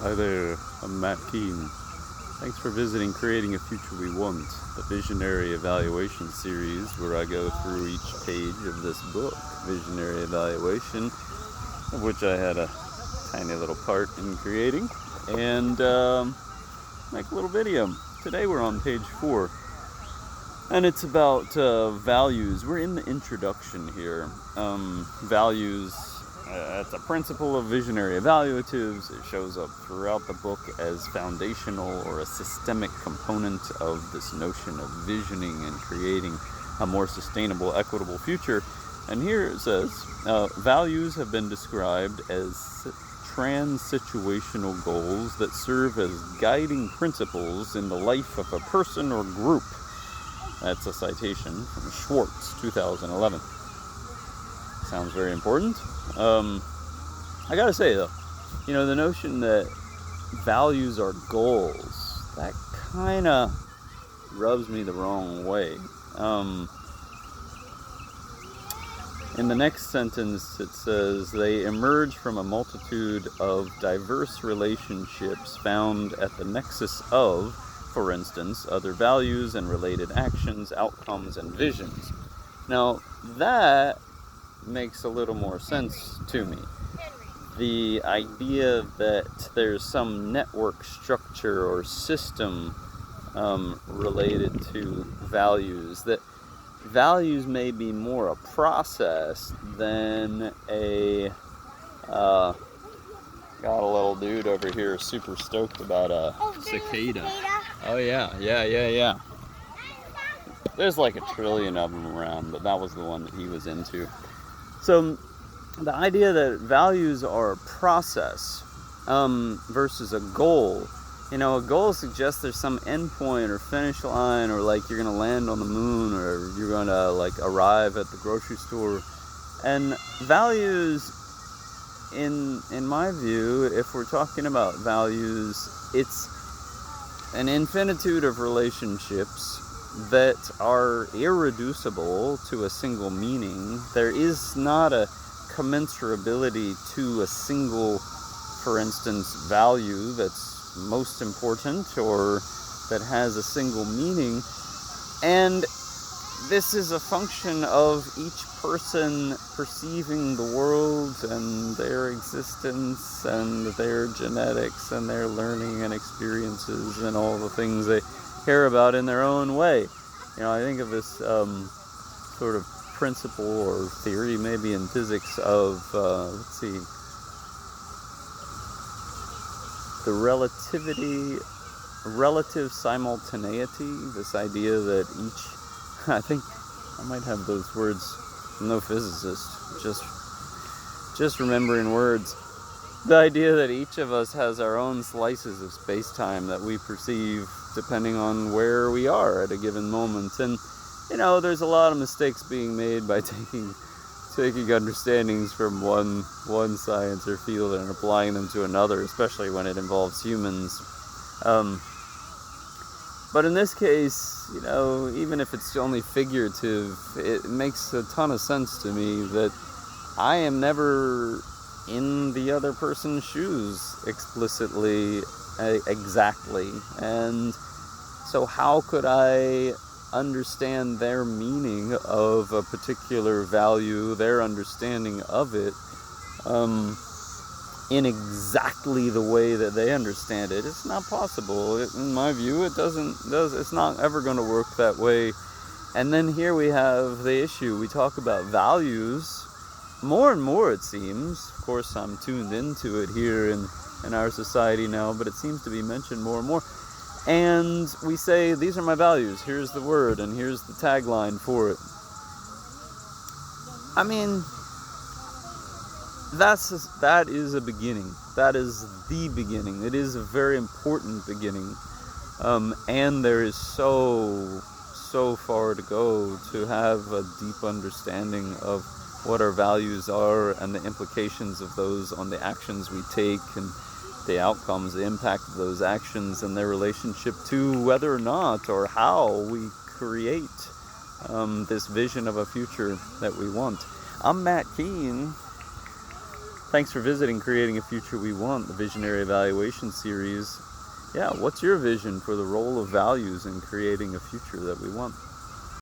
Hi there, I'm Matt Keene. Thanks for visiting Creating a Future We Want, the visionary evaluation series where I go through each page of this book, Visionary Evaluation, of which I had a tiny little part in creating, and make a little video. Today we're on page 4, and it's about values. We're in the introduction here. Values, it's a principle of visionary evaluatives. It shows up throughout the book as foundational or a systemic component of this notion of visioning and creating a more sustainable, equitable future. And here it says, values have been described as trans-situational goals that serve as guiding principles in the life of a person or group. That's a citation from Schwartz, 2011. Sounds very important. I gotta say though, the notion that values are goals, that kinda rubs me the wrong way. In the next sentence it says, they emerge from a multitude of diverse relationships found at the nexus of, for instance, other values and related actions, outcomes, and visions. Now, that makes a little more sense to me. The idea that there's some network structure or system related to values, that values may be more a process than a got a little dude over here super stoked about a cicada. Oh yeah. There's like a trillion of them around, but that was the one that he was into. So the idea that values are a process versus a goal. A goal suggests there's some endpoint or finish line, or like you're going to land on the moon, or you're going to like arrive at the grocery store. And values, in my view, if we're talking about values, it's an infinitude of relationships that are irreducible to a single meaning. There is not a commensurability to a single, for instance, value that's most important or that has a single meaning. And this is a function of each person perceiving the world and their existence and their genetics and their learning and experiences and all the things they care about in their own way. I think of this sort of principle or theory maybe in physics of, the relative simultaneity, this idea that I think I might have those words, I'm no physicist, just remembering words. The idea that each of us has our own slices of space-time that we perceive depending on where we are at a given moment. And, there's a lot of mistakes being made by taking understandings from one science or field and applying them to another, especially when it involves humans. But in this case, even if it's only figurative, it makes a ton of sense to me that I am never in the other person's shoes explicitly, exactly. And so how could I understand their meaning of a particular value, their understanding of it, in exactly the way that they understand it? It's not possible. In my view, it's not ever going to work that way. And then here we have the issue. We talk about values more and more, it seems. Of course, I'm tuned into it here in our society now, but it seems to be mentioned more and more. And we say, these are my values, here's the word, and here's the tagline for it. I mean, that is a beginning. That is the beginning. It is a very important beginning. And there is so far to go to have a deep understanding of what our values are and the implications of those on the actions we take and the outcomes, the impact of those actions and their relationship to whether or not or how we create this vision of a future that we want. I'm Matt Keene. Thanks for visiting Creating a Future We Want, the Visionary Evaluation Series. Yeah, what's your vision for the role of values in creating a future that we want?